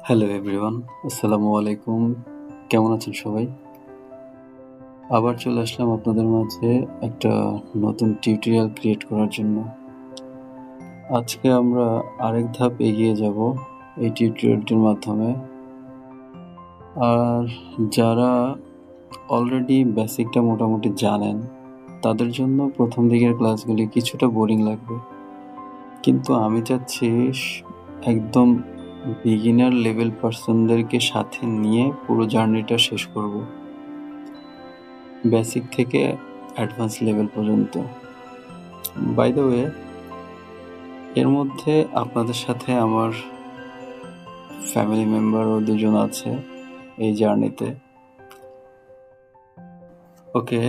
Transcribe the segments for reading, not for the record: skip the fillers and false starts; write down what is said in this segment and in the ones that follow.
Hello everyone, আসসালামু আলাইকুম। কেমন আছেন সবাই? আবার চলে আসলাম আপনাদের মাঝে একটা নতুন টিউটোরিয়াল ক্রিয়েট করার জন্য। আজকে আমরা আরেক ধাপ এগিয়ে যাব এই টিউটোরিয়ালটির মাধ্যমে। আর যারা অলরেডি বেসিকটা মোটামুটি জানেন তাদের জন্য প্রথম দিকের ক্লাসগুলি কিছুটা বোরিং লাগবে, কিন্তু আমি চাচ্ছি একদম বিগিনার লেভেল পার্সনদেরকে সাথে নিয়ে পুরো জার্নিটা শেষ করব, বেসিক থেকে অ্যাডভান্স লেভেল পর্যন্ত। বাই দ্য ওয়ে, এর মধ্যে আপনাদের সাথে আমার ফ্যামিলি মেম্বারও দুজন আছে এই জার্নিতে। ওকে,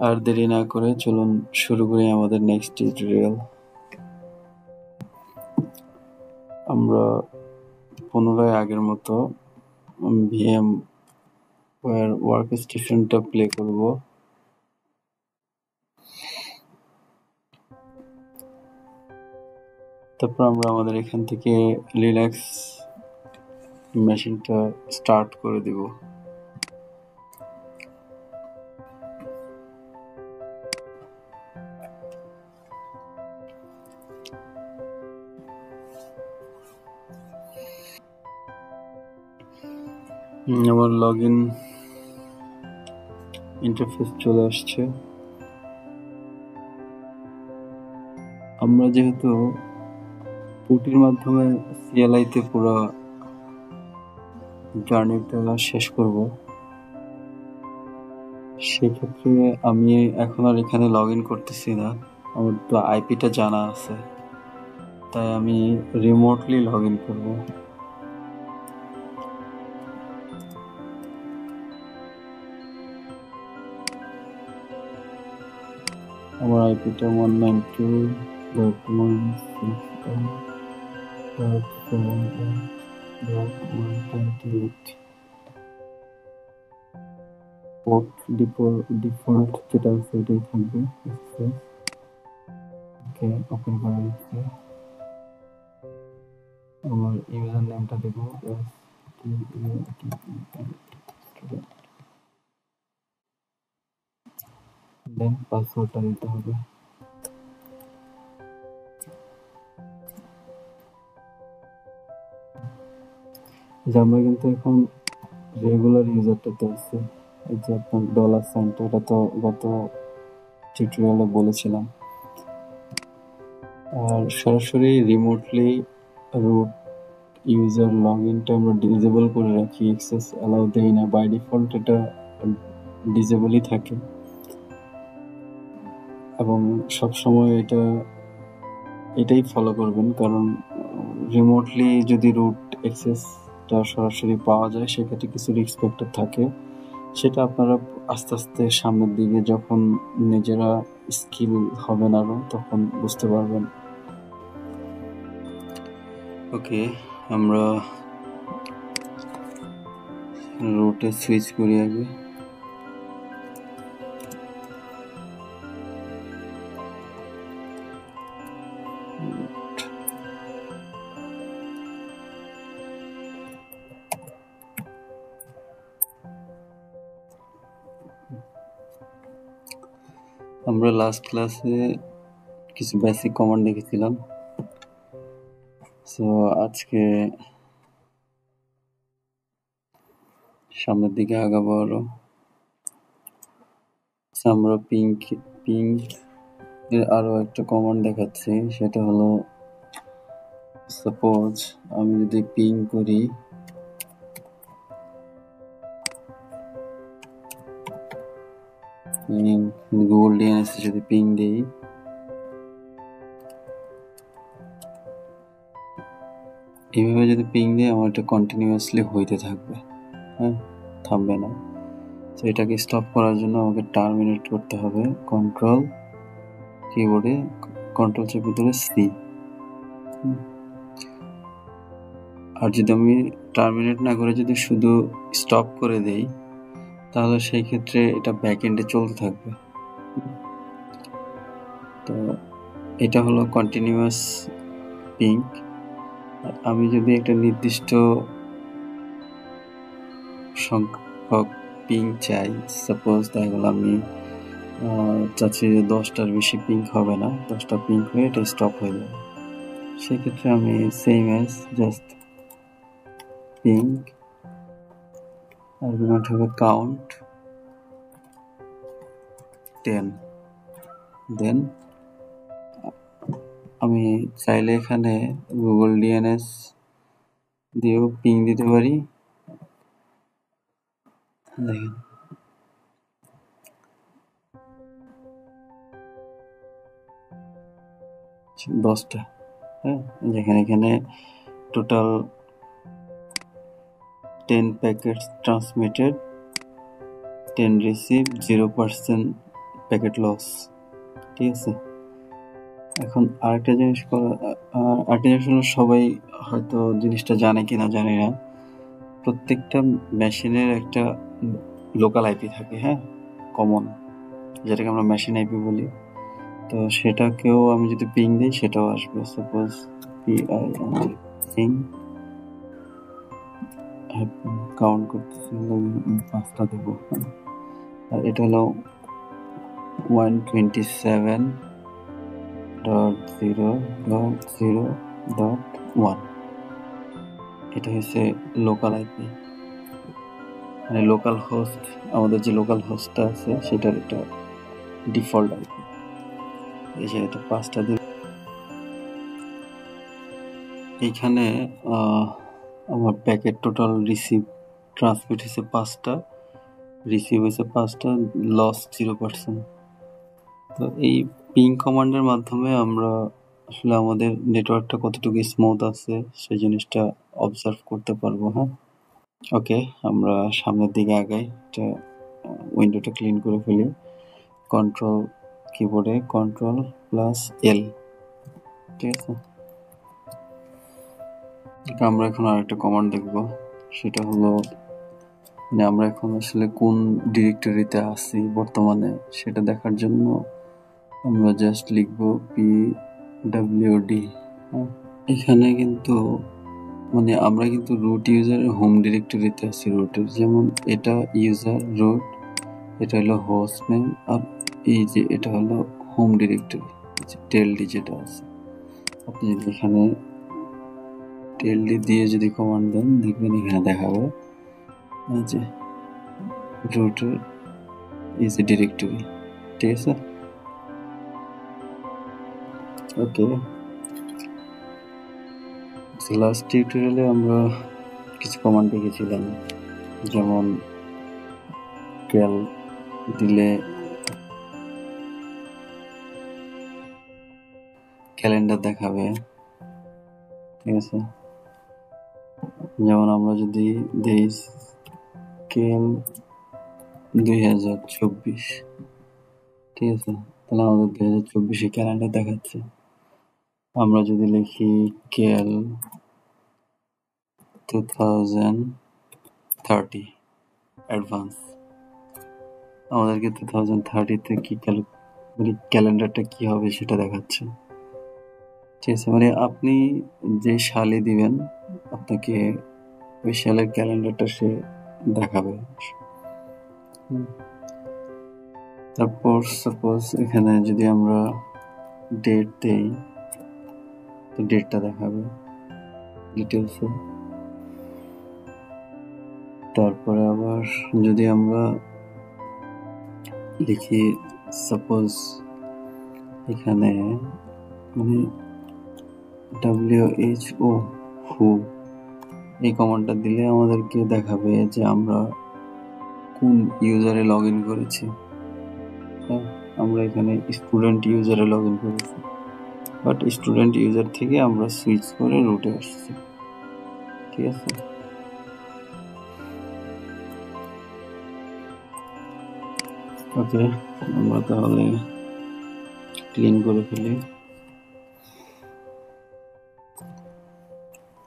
আর দেরি না করে চলুন শুরু করি আমাদের নেক্সট টিউটোরিয়াল। আমরা পুনরায় আগের মতো ভিএম ওয়ার্ক স্টেশনটা প্লে করব। তারপর আমরা আমাদের এখান থেকে লিনাক্স মেশিনটা স্টার্ট করে দিব। আমার লগ ইন ইন্টারফেস চলে আসছে। আমরা যেহেতু পুটির মাধ্যমে সিএলআইতে পুরো জার্নিটা শেষ করব, সেক্ষেত্রে আমি এখন আর এখানে লগ ইন করতেছি না। আমার তো আইপিটা জানা আছে, তাই আমি রিমোটলি লগ ইন করবো। আমার আইপিটা 192.168.7.128 পোর্ট ডিফল্ট যেটা আছে এটাই থাকবে। ওকে, ওপেন করা হচ্ছে। আমার ইউজার নেমটা দেব দেন পাসওয়ার্ডটা দিতে হবে। যে আমরা কিন্তু এখন রেগুলার ইউজারটাতে আছে। এই যে আপনার ডলার সাইনটা, এটা তো গত টিউটোরিয়ালে বলেছিলাম। আর সরাসরি রিমোটলি রুট ইউজার লগ ইনটা আমরা ডিসেবল করে রাখি, অ্যাক্সেস অ্যালাউ দেই না। বাই ডিফল্ট এটা ডিসেবলই থাকে, এবং সবসময় এটাই ফলো করবেন, কারণ রিমোটলি যদি রুট অ্যাক্সেসটা সরাসরি পাওয়া যায় সেক্ষেত্রে কিছু রিস্ক ফ্যাক্টর থাকে। সেটা আপনারা আস্তে আস্তে সামনের দিকে যখন নিজেরা স্কিল হবেন আরো, তখন বুঝতে পারবেন। ওকে, আমরা রুটে সুইচ করি আগে। আমরা লাস্ট ক্লাসে কিছু বেসিক কমান্ড দেখেছিলাম, সো আজকে সামনের দিকে আগাবো আরো। আমরা পিং এর আরো একটা কমান্ড দেখাচ্ছি, সেটা হলো সাপোজ আমি যদি পিং করি গুগল ডিএনএস যদি পিং দিই, এইভাবে যদি পিং দিয়ে আমার এটা কন্টিনিউয়াসলি হইতে থাকবে, হ্যাঁ, থামবে না। তো এটাকে স্টপ করার জন্য আমাকে টার্মিনেট করতে হবে। কন্ট্রোল কিবোর্ডে কন্ট্রোল চেপে ধরে সি। আর যদি আমি টার্মিনেট না করে যদি শুধু স্টপ করে দেই, তাহলে সেই ক্ষেত্রে এটা ব্যাক এন্ডে চলতে থাকবে। তো এটা হলো কন্টিনিউয়াস পিং। আমি যদি একটা নির্দিষ্ট সংখ্যক পিং চাই, সাপোজ দেখা গেল আমি চাচ্ছি যে 10টার বেশি পিং হবে না, 10টা পিং হয়ে এটা স্টপ হয়ে যাবে। সেক্ষেত্রে আমি same as just ping, argument হবে কাউন্ট 10। দেন আমি চাইলে এখানে গুগল ডিএনএস দিয়েও পিং দিতে পারি। দেখেন 10টা, হ্যাঁ, যেখানে এখানে total 10 packets transmitted, 10 receive, 0% packet loss. ঠিক আছে, এখন আরেকটা জিনিস হলো সবাই হয়তো জিনিসটা জানে কিনা জানি না, প্রত্যেকটা মেশিনের একটা লোকাল আইপি থাকে, হ্যাঁ, কমন, যেটাকে আমরা মেশিন আইপি বলি। তো সেটাকেও আমি যদি পিং দিই সেটাও আসবে। সাপোজ পিং কাউন্ট করতেছি, 5টা দেবো, আর এটা হলো 127.0.0.1। এটা হচ্ছে লোকাল আইপি, মানে লোকাল হোস্ট, আমাদের যে লোকাল হোস্টটা আছে সেটার এটা ডিফল্ট আইপি। এই যে এটা 5টা দিন। এইখানে আমার প্যাকেট টোটাল রিসিভ ট্রান্সমিট হয়েছে 5টা, রিসিভ হয়েছে 5টা, লস 0%। তো এই পিং কমান্ডের মাধ্যমে আমরা আসলে আমাদের নেটওয়ার্কটা কতটুকু স্মুথ আছে সেই জিনিসটা অবজার্ভ করতে পারবো। হ্যাঁ, ওকে, আমরা সামনের দিকে আগাই, এটা উইন্ডোটা ক্লিন করে ফেলি। কন্ট্রোল কিবোর্ডে Ctrl+L, ঠিক আছে। আমরা এখন আরেকটা কমান্ড দেখব, সেটা হলো মানে আমরা এখন আসলে কোন ডিরেক্টরিতে আছি বর্তমানে সেটা দেখার জন্য আমরা জাস্ট লিখব pwd। এখানে কিন্তু মানে আমরা কিন্তু রুট ইউজারের হোম ডিরেক্টরিতে আছি, রুটের, যেমন এটা ইউজার রুট, এটা হলো হোস্ট নেম, আর এই যে এটা হলো হোম ডিরেক্টরি, টেলডি যেটা আছে। আপনি যদি এখানে টেলডি দিয়ে যদি কমান্ড দেন দেখবেন এখানে দেখাবে এই যে রুটের এই যে ডিরেক্টরি, ঠিক আছে। ওকে, লাস্ট টিউটোরিয়ালে আমরা কিছু কমান্ড দেখেছিলাম, যেমন ক্যাল দিলে ক্যালেন্ডার দেখাবে, ঠিক আছে। যেমন আমরা যদি দেই ক্যাল 2024, ঠিক আছে, তাহলে আমাদের 2024 ক্যালেন্ডার দেখাচ্ছে। আমরা যদি লিখি ক্যাল 2030 অ্যাডভান্স, আমাদেরকে 2030-তে কি মানে ক্যালেন্ডারটা কি হবে সেটা দেখাচ্ছে, ঠিক আছে। মানে আপনি যে সালে দিবেন আপনাকে ওই সালের ক্যালেন্ডারটা সে দেখাবে। তারপর সাপোজ এখানে যদি আমরা ডেট দেই তো ডেটটা দেখাবে ডিটেলসে। তারপরে আবার যদি আমরা লিখি সাপোজ এখানে মানে WHO হু, এই কমান্ডটা দিলে আমাদেরকে দেখাবে যে আমরা কোন ইউজারে লগ ইন করেছি। হ্যাঁ, আমরা এখানে স্টুডেন্ট ইউজারে লগ ইন করেছি, বাট স্টুডেন্ট ইউজার থেকে আমরা সুইচ করে রুটে আসছি, ঠিক আছে। ওকে, আমরা তাহলে ক্লিন করে ফেলি।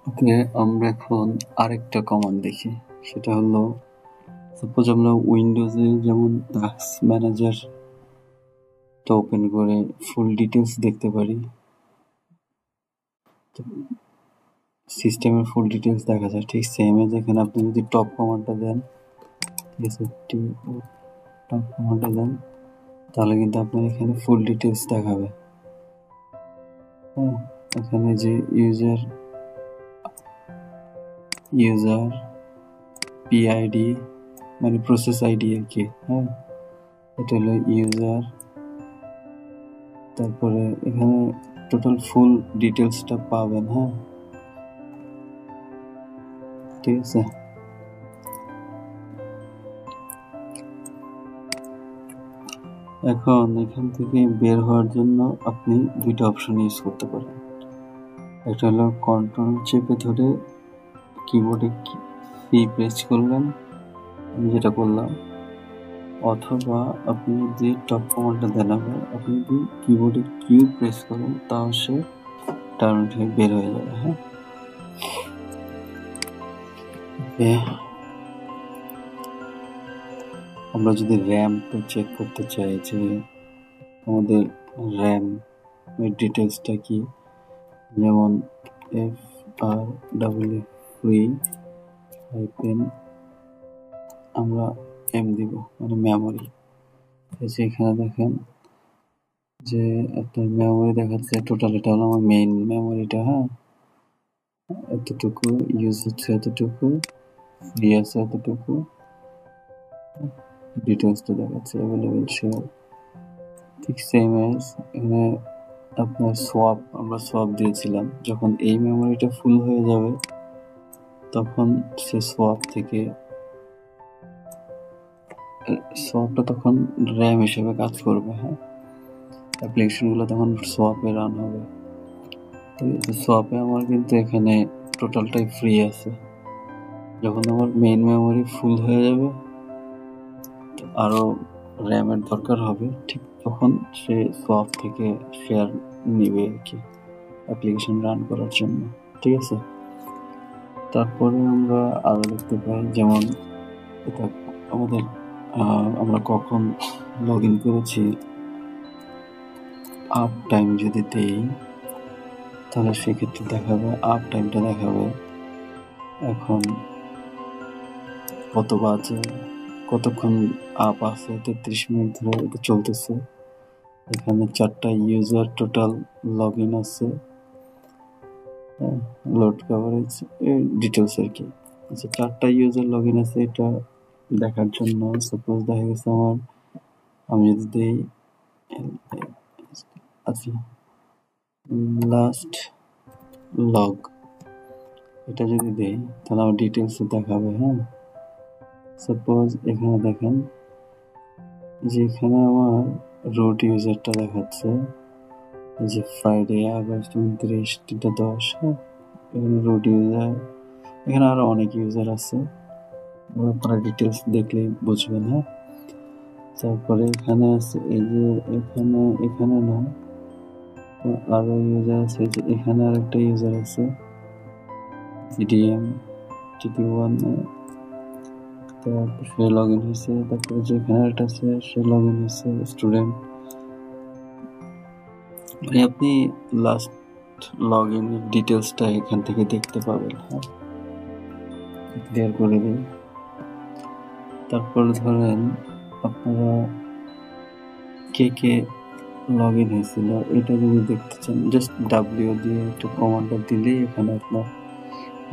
ওকে, আমরা এখন আরেকটা কমান্ড দেখি, সেটা হলো সাপোজ আমরা উইন্ডোজে যেমন টাস্ক ম্যানেজার ওপেন করে ফুল ডিটেলস দেখতে পারি, সিস্টেমের ফুল ডিটেলস দেখা যায়, ঠিক সেম এজ এখানে আপনি যদি টপ কমান্ডটা দেন এসএফটি টপ কমান্ডে দেন, তাহলে কিন্তু আপনার এখানে ফুল ডিটেলস দেখাবে। হ্যাঁ, এখানে যে ইউজার পিআইডি মানে প্রসেস আইডি আর কি। হ্যাঁ, এটা হলো ইউজার, তারপরে এখানে টোটাল ফুল ডিটেলসটা পাবেন। হ্যাঁ, ঠিক আছে। এখন এখান থেকে বের হওয়ার জন্য আপনি দুইটা অপশন ইউজ করতে পারেন। একটা হলো কন্ট্রোল চেপে ধরে কিবোর্ডে সি প্রেস করলেন, আমি যেটা করলাম, অথবা আপনি যদি টপ কমান্ডটা দেন আবার, আপনি যদি কিবোর্ডে কিউ প্রেস করেন তাও সে টার্মিনেট হয়ে বের হয়ে যাবে। হ্যাঁ, আমরা যদি র্যাম চেক করতে চাই যে আমাদের র্যাম এর ডিটেলসটা কি, যেমন FRW ফ্রি হাইপেন আমরা এম দিব মানে মেমোরি। এখানে দেখেন যে আপনার মেমোরি দেখাচ্ছে টোটাল, এটা হলো আমার মেইন মেমোরিটা। হ্যাঁ, এতটুকু ইউজ হচ্ছে, এতটুকু ফ্রি আছে, এতটুকু ডিটেলসটা দেখাচ্ছে অ্যাভেলেবেল শেয়ার। ঠিক সেম এজ এখানে আপনার সোয়াপ, আমরা সোয়াপ দিয়েছিলাম, যখন এই মেমোরিটা ফুল হয়ে যাবে তখন সে সোয়াপটা তখন র্যাম হিসেবে কাজ করবে। হ্যাঁ, অ্যাপ্লিকেশনগুলো তখন সোয়াপে রান হবে। তো সোয়াপে আমার কিন্তু এখানে টোটালটাই ফ্রি আছে। যখন আমার মেইন মেমোরি ফুল হয়ে যাবে, আরো র্যামের দরকার হবে, ঠিক তখন সে সোয়াপ থেকে শেয়ার নিবে আর কি অ্যাপ্লিকেশন রান করার জন্য। ঠিক আছে। তারপরে আমরা আরো দেখতে পাই, যেমন এটা আমাদের আমরা কখন লগ ইন করেছি, আপ টাইম যদি দেই তাহলে সেক্ষেত্রে দেখাবে, আপ টাইমটা দেখাবে এখন কত বাজে, কতক্ষণ আপ আছে, 33 মিনিট ধরে এটা চলতেছে। এখানে 4টা ইউজার টোটাল লগ ইন আছে, লোড কভারেজ ডিটেলস আর কি। আচ্ছা, 4টা ইউজার লগ ইন আছে, এটা দেখার জন্য সাপোজ দেখা গেছে আমার, আমি যদি দিই আচ্ছা লাস্ট লগ, এটা যদি দেই তাহলে আমার ডিটেলস দেখাবে। হ্যাঁ, সাপোজ এখানে দেখেন যে এখানে আমার রুট ইউজারটা দেখাচ্ছে, এই যে ফ্রাইডে আগস্ট 29 10। হ্যাঁ, এখানে রুট ইউজার, এখানে আরো অনেক ইউজার আছে, আপনারা ডিটেলস দেখলেই বুঝবেন। হ্যাঁ, তারপরে এখানে আছে এই যে এখানে না, আরো ইউজার আছে, যে এখানে আরেকটা ইউজার আছে GDM TT1, তারপর সে লগ ইন হয়েছে। তারপরে যেখানে একটা আছে সে লগ ইন হয়েছে স্টুডেন্ট, মানে আপনি লাস্ট লগ ইন ডিটেলসটা এখান থেকে দেখতে পাবেন। হ্যাঁ, ক্লিয়ার করে দিই। তারপর ধরেন আপনারা কে লগ ইন হয়েছিল এটা যদি দেখতে চান, জাস্ট ডাব্লিউ দিয়ে একটা কমান্ডটা দিলেই এখানে আপনার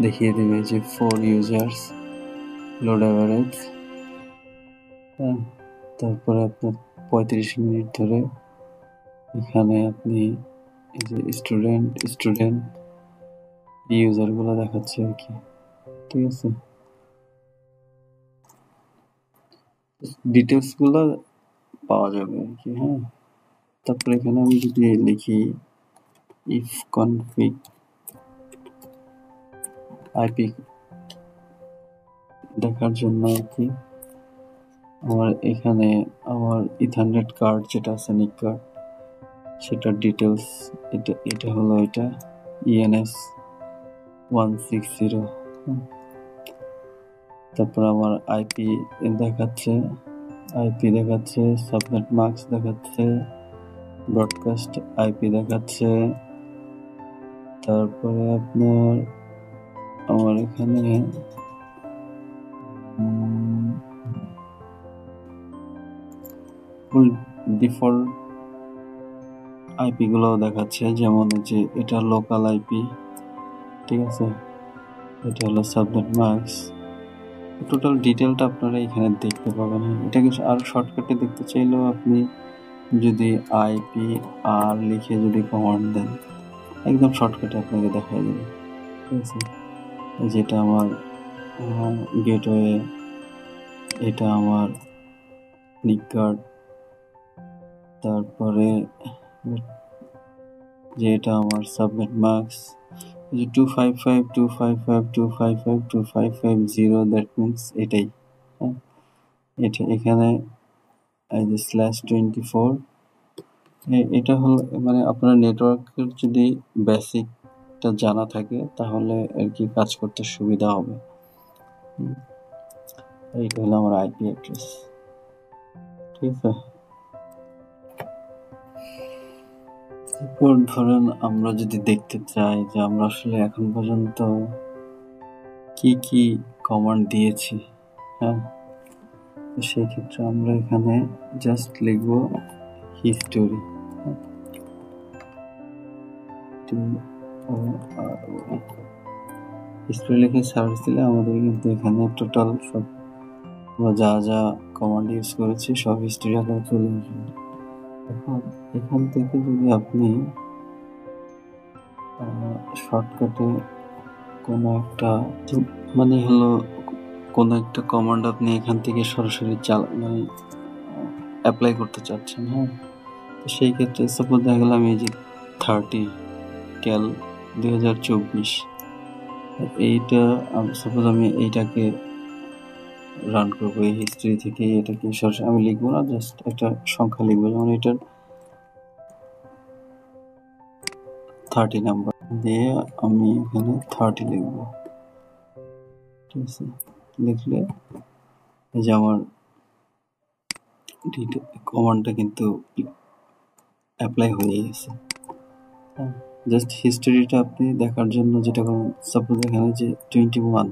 দেখিয়ে দেবে যে 4 ইউজার্স লোড অ্যাভারেজ। হ্যাঁ, তারপরে আপনার 35 মিনিট ধরে এখানে আপনি এই যে স্টুডেন্ট ইউজারগুলো দেখাচ্ছে আর কি। ঠিক আছে, ডিটেলসগুলো পাওয়া যাবে আর কি। হ্যাঁ, তারপরে এখানে আমি যদি লিখি ইফ কনফিগ আইপি দেখার জন্য আর কি, আমার এখানে আমার ইথারনেট কার্ড যেটা আছে, নিক কার্ড, সেটার ডিটেলস এটা হলো এটা ENS 160। তারপর আমার আইপি দেখাচ্ছে, সাবনেট মার্কস দেখাচ্ছে, ব্রডকাস্ট আইপি দেখাচ্ছে। তারপরে আপনার আমার এখানে ডিফল্ট আইপি গুলোও দেখাচ্ছে, যেমন যে এটা লোকাল আইপি, ঠিক আছে, এটা হলো সাবনেট মাস্ক। টোটাল ডিটেলটা আপনারা এখানে দেখতে পাবেন। এটাকে আরো শর্টকাটে দেখতে চাইলেও আপনি যদি আইপি আর লিখে যদি কমান্ড দেন, একদম শর্টকাটে আপনাকে দেখাই দেবে, ঠিক আছে। যেটা আমার গেটওয়ে, এটা আমার নিকগার্ড, তারপরে যে এটা আমার সাবনেট মাস্ক, যে 255.255.255.255.0, দ্যাট মিনস এটাই। হ্যাঁ, এটা এখানে এই যে /24, এটা হলো মানে আপনার নেটওয়ার্কের যদি বেসিকটা জানা থাকে তাহলে আর কি কাজ করতে সুবিধা হবে। এইটা হলো আমার আইপি অ্যাড্রেস, ঠিক আছে। এরপর ধরেন আমরা যদি দেখতে চাই যে আমরা আসলে এখন পর্যন্ত কি কি কমান্ড দিয়েছি, হ্যাঁ, তো সেই ক্ষেত্রে আমরা এখানে জাস্ট লিখব হিস্টোরি, হিস্টোরি লিখে সার্চ দিলে আমাদের কিন্তু এখানে টোটাল সব যা যা কমান্ড ইউজ করেছি সব হিস্টোরি আকারে চলে আসবে। এখন এখান থেকে যদি আপনি শর্টকাটে কোনো একটা মানে হলো কোনো একটা কমান্ড আপনি এখান থেকে সরাসরি মানে অ্যাপ্লাই করতে চাচ্ছেন, হ্যাঁ, তো সেই ক্ষেত্রে সাপোজ দেখা গেল আমি এই যে 30 ক্যাল 2024, এইটা সাপোজ আমি এইটাকে রান করবো এই হিস্ট্রি থেকে, এটাকে সরাসরি আমি লিখবো না, জাস্ট একটা সংখ্যা লিখবো, যেমন এটার 30 নাম্বার দিয়ে আমি এখানে 30 লিখবো, ঠিক আছে। লিখলে এই যে আমার কমান্ডটা কিন্তু অ্যাপ্লাই হয়ে গেছে। জাস্ট হিস্টোরিটা আপনি দেখার জন্য যেটা করুন, সাপোজ এখানে যে 51,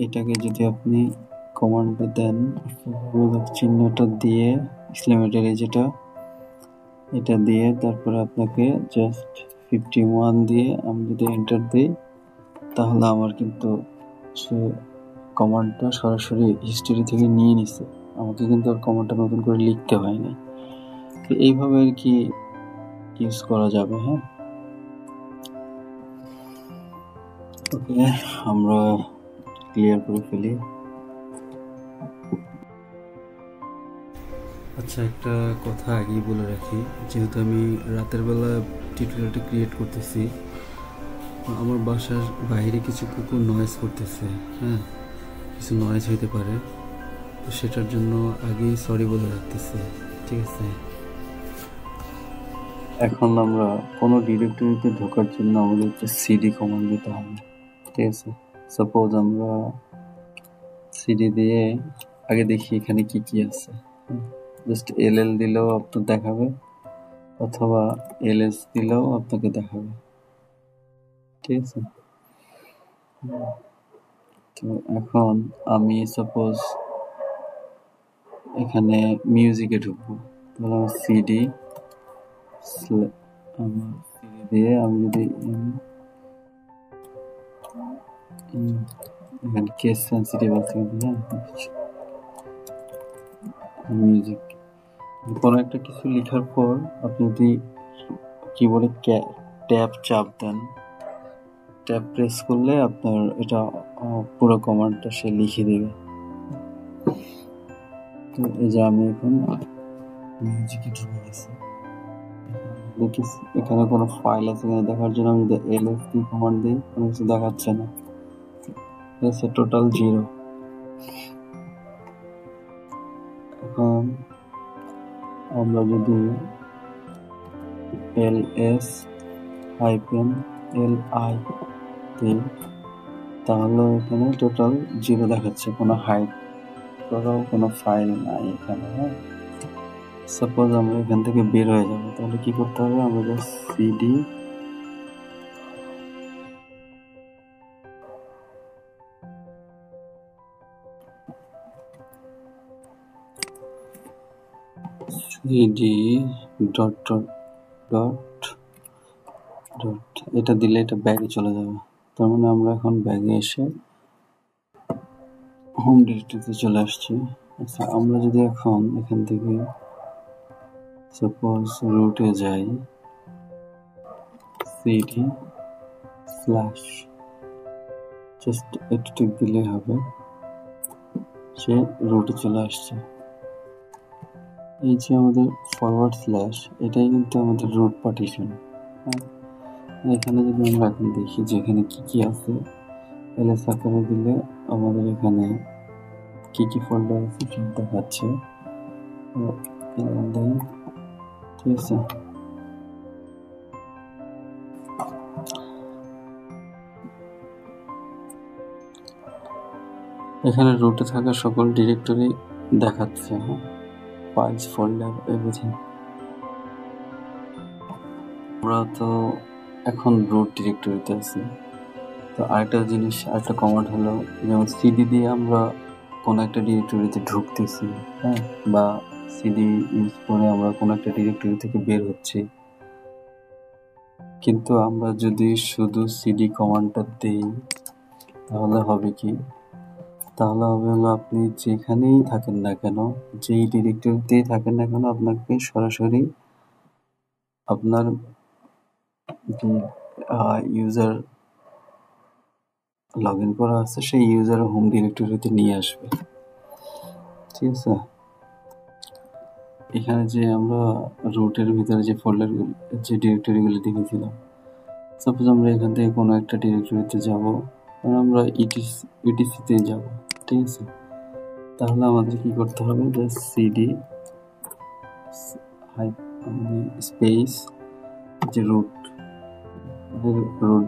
এটাকে যদি আপনি কমান্ডটা দেন, চিহ্নটা দিয়ে এক্সক্লেমেটরি যেটা, এটা দিয়ে তারপরে আপনাকে জাস্ট 51 দিয়ে আমি যদি এন্টার দিই, তাহলে আমার কিন্তু সে কমান্ডটা সরাসরি হিস্টোরি থেকে নিয়ে নিছে, আমাকে কিন্তু আর কমান্ডটা নতুন করে লিখতে হয় না। তো এইভাবে আর কি ইউজ করা যাবে। হ্যাঁ, ওকে, আমরা ক্লিয়ার করে ফেলি। আচ্ছা, একটা কথা আগেই বলে রাখি, যেহেতু আমি রাতের বেলা টিউটোরিয়ালটা ক্রিয়েট করতেছি, আমার বাসার বাইরে কিছু কুকুর নয়েজ করতেছে, হ্যাঁ, কিছু নয়েজ হইতে পারে, তো সেটার জন্য আগেই সরি বলে রাখতেছি, ঠিক আছে। এখন আমরা কোনো ডিরেক্টরিতে ঢোকার জন্য আমাদের একটা সিডি কমান্ড দিতে হবে, ঠিক আছে। সাপোজ আমরা সিডি দিয়ে আগে দেখি এখানে কি কি আছে, জাস্ট এলএল দিলেও আপনার দেখাবে, অথবা এলএস দিলেও আপনাকে দেখাবে, ঠিক আছে। তো এখন আমি সাপোজ এখানে মিউজিকে ঢুকবো, তাহলে আমার সিডি দিয়ে আমি যদি এখানে কেস সেন্সিটিভ আছে, হ্যাঁ, মিউজিক, কোনো একটা কিছু লেখার পর আপনি যদি কিবোর্ডে ট্যাব চাপ দেন, ট্যাব প্রেস করলে আপনার এটা পুরো কমান্ডটা সে লিখে দেবে। তো এই যে আমি এখন মিউজিকে ঢুকে গেছি, এখানে কোনো ফাইল আছে কিনা দেখার জন্য আমি যদি এলএস কি কমান্ড দিই, কোনো কিছু দেখাচ্ছে না, ঠিক আছে, টোটাল 0। এখন আমরা যদি ls-li দিই, তাহলে এখানে টোটাল 0 দেখাচ্ছে, কোনো হাইড করাও কোনো ফাইল নাই এখানে। হ্যাঁ, সাপোজ আমরা এখান থেকে বের হয়ে যাবো, তাহলে কি করতে হবে, আমরা just CD CD dot dot dot dot, এটা দিলে এটা ব্যাগে চলে যাবে। তার মানে আমরা এখন ব্যাগে এসে হোম ডিরেক্টরিতে চলে আসছি। আচ্ছা, আমরা যদি এখন এখান থেকে সাপোজ রুটে যাই, সিডি স্ল্যাশ, জাস্ট একটু টিপ দিলেই হবে, সে রুটে চলে আসছে। এই যে আমাদের ফরওয়ার্ড স্ল্যাশ, এটাই কিন্তু আমাদের রুট পার্টিশন। এখানে যদি আমরা এখন দেখি যে এখানে কি কি আছে, এলএস আকারে দিলে আমাদের এখানে কি কি ফোল্ডার আছে সব দেখাচ্ছে। ঠিক আছে, এখানে রুটে থাকা সকল ডিরেক্টরি দেখাচ্ছে, ফাইলস, ফোল্ডার, এভরিথিং। আমরা তো এখন রুট ডিরেক্টরিতে আছি। তো আরেকটা জিনিস, আরেকটা কমান্ড হলো, যেমন সিডি দিয়ে আমরা কোনো একটা ডিরেক্টরিতে ঢুকতেছি, বা সিডি ইউজ করে আমরা কোনো একটা ডিরেক্টরি থেকে বের হচ্ছি। কিন্তু আমরা যদি শুধু সিডি কমান্ডটা দেই তাহলে হবে কি, তাহলে হবে হলো আপনি যেখানেই থাকেন না কেন, যেই ডিরেক্টরিতেই থাকেন না কেন, আপনাকে সরাসরি আপনার যে ইউজার লগ ইন করা আছে সেই ইউজার হোম ডিরেক্টরিতে নিয়ে আসবে। ঠিক আছে, এখানে যে আমরা রুটের ভিতরে যে ফোল্ডারগুলো, যে ডিরেক্টরিগুলো দেখেছিলাম, সাপোজ আমরা এখান থেকে কোনো একটা ডিরেক্টরিতে যাব, আমরা ইটিসিতে যাব। ঠিক আছে, তাহলে আমাদের কি করতে হবে, যে সিডি স্পেস যে রুট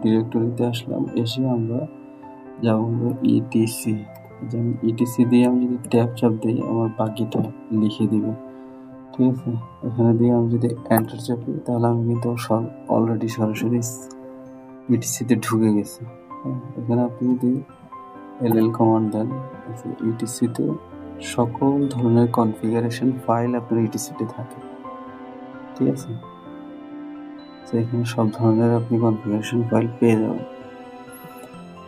ডিরেক্টরিতে আসলাম, এসে আমরা যাব হলো ইটিসি। যেমন ইটিসি দিয়ে আমি যদি ট্যাব চাপ দিই আমার বাকিটা লিখে দিবে। ঠিক আছে, এখানে দিয়ে আমি যদি এন্টার চাপি তাহলে আমি কিন্তু অলরেডি সরাসরি ইটিসিতে ঢুকে গেছি। এখানে আপনি যদি এলএল কমান্ড দেন, ইটিসিতে সকল ধরনের কনফিগারেশন ফাইল আপনার ইটিসিতে থাকে। ঠিক আছে, তো এখানে সব ধরনের আপনি কনফিগারেশন ফাইল পেয়ে যাবেন।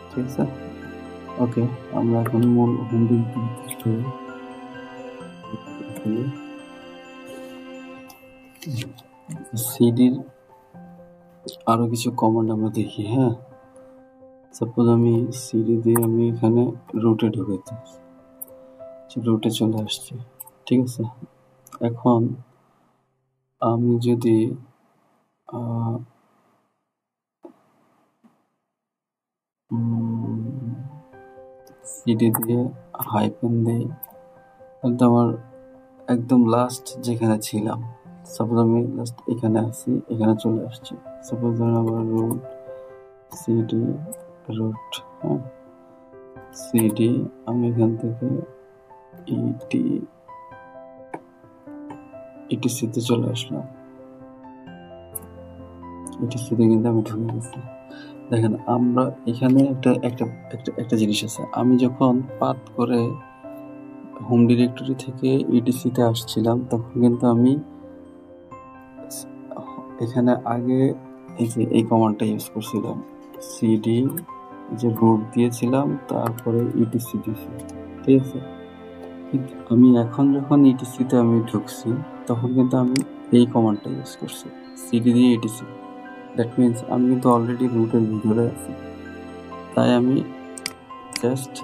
ঠিক আছে, ওকে, আমরা এখন মূল হোম ডিরেক্টরিতে সিডির আরো কিছু কমান্ড আমরা দেখি। সাপোজ আমি সিডি দিয়ে আমি এখানে রুটে ঢুকেছি, রুটে চলে আসছি। ঠিক আছে, এখন আমি যদি সিডি দিয়ে হাইপেন দিই, তাহলে আমার একদম লাস্ট যেখানে ছিলাম, সাপোজ আমি লাস্ট এখানে আছি, এখানে চলে আসছি। সাপোজ ধরুন আমার রুট সিডি রুট, সিডি, আমি এখান থেকে ইটিসিতে চলে আসলাম। ইটিসিতে কিন্তু আমি ঢুকে গেছি। দেখেন, আমরা এখানে একটা জিনিস আছে, আমি যখন পাথ করে হোম ডিরেক্টরি থেকে ইটিসিতে আসছিলাম তখন কিন্তু আমি এখানে আগে এই কমান্ডটা ইউজ করছিলাম, সিডি যে রুট দিয়েছিলাম তারপরে ইটিসি দিয়েছি। ঠিক আছে, কিন্তু আমি এখন যখন ইটিসিতে আমি ঢুকছি তখন কিন্তু আমি এই কমান্ডটা ইউজ করছি, সিডি দিয়ে ইটিসি। দ্যাট মিনস আমি কিন্তু অলরেডি রুটের ভিতরে আছি। তাই আমি জাস্ট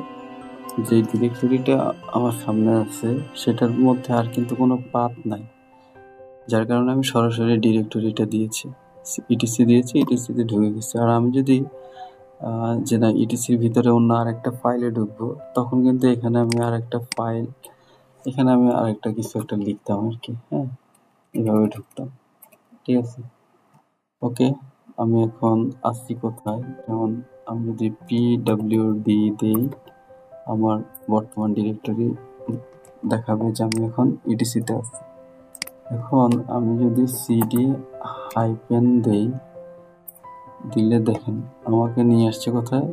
যে ডিরেক্টরিটা আমার সামনে আছে সেটার মধ্যে আর কিন্তু কোনো পাথ নাই, যার কারণে আমি সরাসরি ডিরেক্টরিটা দিয়েছি, ইটিসি দিয়েছি, ইটিসিতে ঢুকে গেছি। আর আমি যদি যে না ইটিসির ভিতরে অন্য আরেকটা ফাইলে ঢুকবো, তখন কিন্তু এখানে আমি আরেকটা ফাইল, এখানে আমি আরেকটা কিছু একটা লিখতাম আর কি, এভাবে ঢুকতাম। ঠিক আছে, ওকে, আমি এখন আসছি কোথায়, যেমন আমি যদি PWD দিই আমার বর্তমান ডিরেক্টরি দেখাবে যে আমি এখন ইটিসিতে আছি। এখন আমি যদি সিডি হাইপেন দিলে দেখেন আমাকে নিয়ে আসছে কোথায়,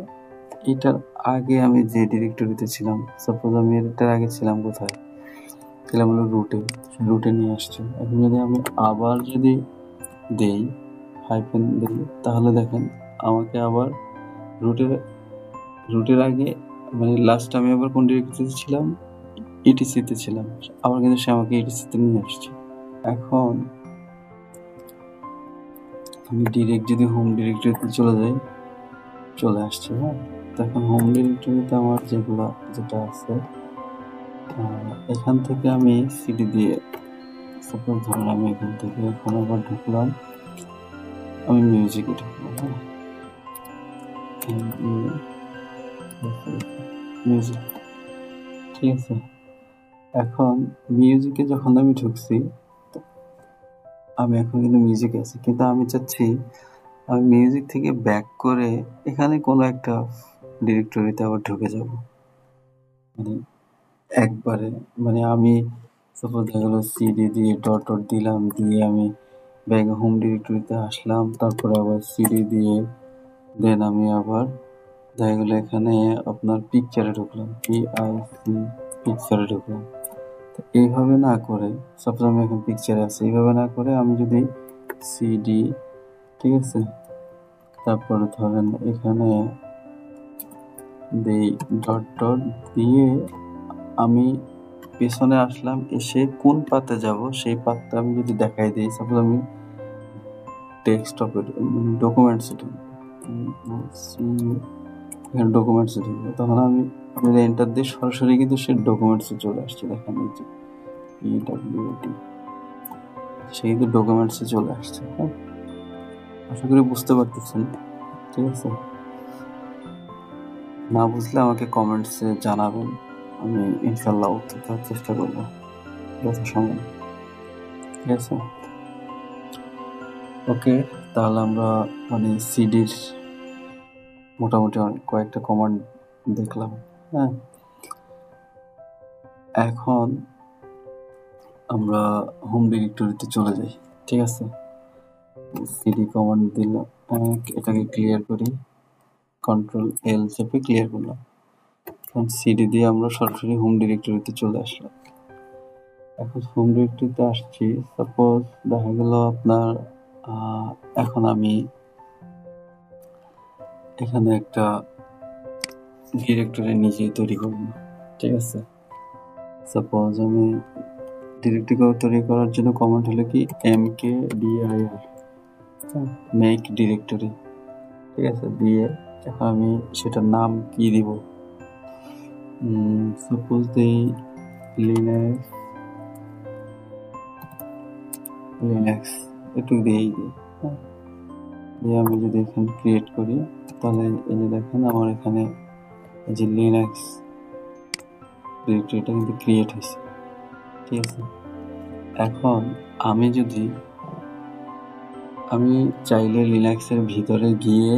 এটার আগে আমি যে ডিরেক্টরিতে ছিলাম। সাপোজ আমি এটার আগে ছিলাম কোথায়, দিলাম হলো রুটে, রুটে নিয়ে আসছে। এখন যদি আমি আবার যদি দেই হাইফেন দিই, তাহলে দেখেন আমাকে আবার রুটের আগে মানে লাস্ট আমি আবার কোন ডিরেক্টরিতে ছিলাম, ইটিসিতে ছিলাম, আবার কিন্তু সে আমাকে ইটিসিতে নিয়ে আসছে। এখন আমি ডিরেক্ট যদি হোম ডিরেক্টরিতে চলে যাই, চলে আসছে। হ্যাঁ, তখন হোম ডিরেক্টরিতে আমার যেটা আছে, এখান থেকে আমি সিডি দিয়ে সাপোজ ধরুন আমি এখান থেকে এখন আবার ঢুকলাম, আমি মিউজিকে ঢুকলাম। হ্যাঁ, মিউজিক, ঠিক আছে। এখন মিউজিকে যখন আমি ঢুকছি, আমি এখন কিন্তু মিউজিকে আছি, কিন্তু আমি চাচ্ছি আমি মিউজিক থেকে ব্যাক করে এখানে কোনো একটা ডিরেক্টরিতে আবার ঢুকে যাব, মানে একবারে, মানে আমি সাপোজ দেখা গেলো সিডি দিয়ে ডট দিলাম, দিয়ে আমি ব্যাক হোম ডিরেক্টরিতে আসলাম, তারপরে আবার সিডি দিয়ে দেন আমি আবার দেখা গেলো এখানে আপনার পিকচারে ঢুকলাম, পিকচারে ঢুকলাম। তো এইভাবে না করে, সাপোজ আমি এখন পিকচারে আছি, এইভাবে না করে আমি যদি সিডি, ঠিক আছে, তারপরে ধরেন এখানে দেই ডট দিয়ে আমি পেছনে আসলাম, এসে কোন পাতে যাব সেই পাতটা আমি যদি দেখাই দিই, সাপোজ আমি ডেস্কটপে ডকুমেন্টসে ডকুমেন্টসে ঢুকবো, তখন আমি যদি এন্টার দিই সরাসরি কিন্তু সে ডকুমেন্টসে চলে আসছে। দেখেন এই যে পিডব্লিউডি, সে কিন্তু ডকুমেন্টসে চলে আসছে। হ্যাঁ, আশা করি বুঝতে পারতেছেন, ঠিক আছে। না বুঝলে আমাকে কমেন্টসে জানাবেন, আমি ইনশাল্লাহ উত্তর দেওয়ার চেষ্টা করবো যথাসময়ে, ঠিক আছে। ওকে, তাহলে আমরা মানে সিডির মোটামুটি কয়েকটা কমান্ড দেখলাম। হ্যাঁ, এখন আমরা হোম ডিরেক্টরিতে চলে যাই, ঠিক আছে। সিডি কমান্ড দিলাম, এটাকে ক্লিয়ার করি, কন্ট্রোল এল চেপে ক্লিয়ার করলাম। এখন সিডি দিয়ে আমরা সরাসরি হোম ডিরেক্টরিতে চলে আসলাম। এখন হোম ডিরেক্টরিতে আসছি, সাপোজ দেখা গেল আপনার এখন আমি এখানে একটা ডিরেক্টরি নিজেই তৈরি করব, ঠিক আছে। সাপোজ আমি ডিরেক্টরি তৈরি করার জন্য কমান্ড হলো কি mkdir, মেক ডিরেক্টরি, ঠিক আছে, দিয়ে এখন আমি সেটার নাম কি দিব, সাপোজ দেই লিনাক্স একটু দিয়েই দিই। হ্যাঁ, দিয়ে আমি যদি এখানে ক্রিয়েট করি, তাহলে এই যে দেখেন আমার এখানে এই যে লিনাক্স ডিরেক্টরিটা কিন্তু ক্রিয়েট হয়েছে, ঠিক আছে। এখন আমি চাইলে লিনাক্সের ভিতরে গিয়ে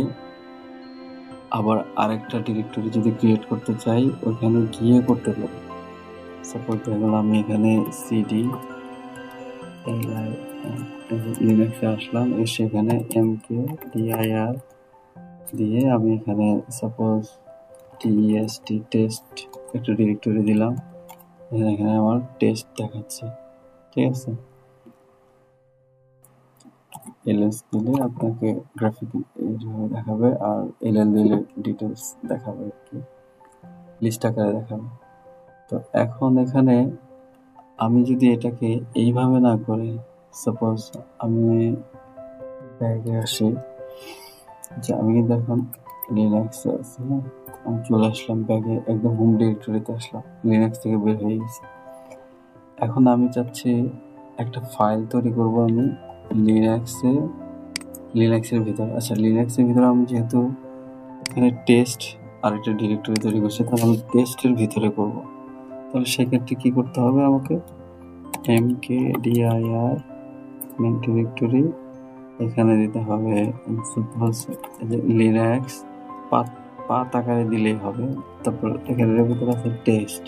আবার আরেকটা ডিরেক্টরি যদি ক্রিয়েট করতে চাই, ওখানে গিয়ে করতে পারি। সাপোজ দেখুন আমি এখানে সিডি লিনাক্সে আসলাম, এসে এখানে mkdir দিয়ে আমি এখানে সাপোজ টেস্ট একটা ডিরেক্টরি দিলাম, এখানে আমার টেস্ট দেখাচ্ছে, ঠিক আছে। এলএস দিলে আপনাকে গ্রাফিক এইভাবে দেখাবে, আর এলএল দিলে ডিটেলস দেখাবে, আর কি লিস্ট আকারে দেখাবে। তো এখন এখানে আমি যদি এটাকে এইভাবে না করে, সাপোজ আমি ব্যাগে আসি, যে আমি কিন্তু এখন লিনাক্সে আছি। হ্যাঁ, আমি চলে আসলাম ব্যাগে, একদম হোম ডিরেক্টরিতে আসলাম, লিনাক্স থেকে বের হয়ে গেছি। এখন আমি চাচ্ছি একটা ফাইল তৈরি করব আমি লিনাক্সের ভিতরে। আচ্ছা, লিনাক্সের ভিতরে আমি যেহেতু এখানে টেস্ট আর একটা ডিরেক্টরি তৈরি করছি, তাহলে আমি টেস্টের ভিতরে করব। তাহলে সেক্ষেত্রে কি করতে হবে, আমাকে mkdir মেন ডিরেক্টরি এখানে দিতে হবে, সাপোজ লিনাক্স পাত আকারে দিলেই হবে। তারপর এখানের ভিতরে আছে টেস্ট,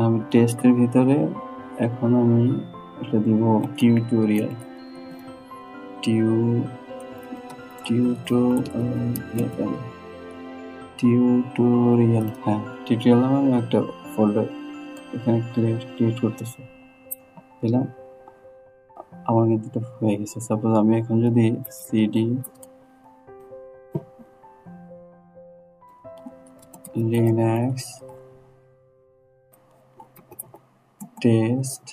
আমি টেস্টের ভিতরে এখন আমি এটা দিব টিউটোরিয়াল, হ্যাঁ টিউটোরিয়াল আমি একটা ফোল্ডার এখানে ক্রিয়েট করতেছি। দিলাম, আমার কিন্তু এটা হয়ে গেছে। সাপোজ আমি এখন যদি সিডি লিনাক্স টেস্ট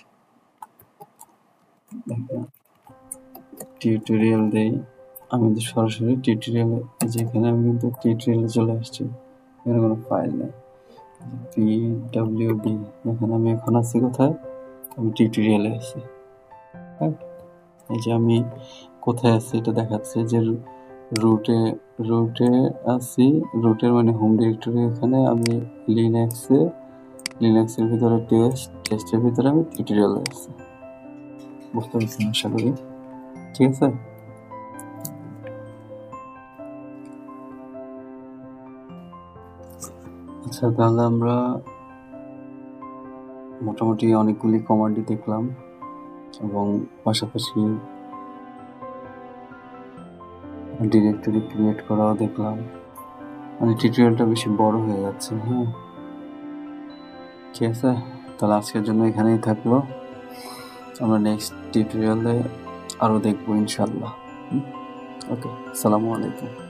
টিউটোরিয়াল দেই, আমি কিন্তু সরাসরি টিউটোরিয়ালে, যেখানে আমি কিন্তু টিউটোরিয়ালে চলে আসছি, এখানে কোনো ফাইল নেই। পিডব্লিউডি, এখানে আমি এখন আছি কোথায়, আমি টিউটোরিয়ালে আছি। এই যে আমি কোথায় আছি এটা দেখাচ্ছে, যে রুটে আছি, রুটের মানে হোম ডিরেক্টরি, এখানে আমি লিনাক্সের ভিতরে টেস্টের ভিতরে আমি টিউটোরিয়ালে আছি। বুঝতে পারছেন আশা করি, ঠিক আছে। আচ্ছা, তাহলে আমরা মোটামুটি অনেকগুলি কমান্ডই দেখলাম এবং পাশাপাশি ডিরেক্টরি ক্রিয়েট করাও দেখলাম। মানে টিউটোরিয়ালটা বেশি বড় হয়ে যাচ্ছে। হ্যাঁ, ঠিক আছে, তাহলে আজকের জন্য এখানেই থাকলো। আমরা নেক্সট টিউটোরিয়ালে আরও দেখবো ইনশাল্লাহ। ওকে, আসসালামু আলাইকুম।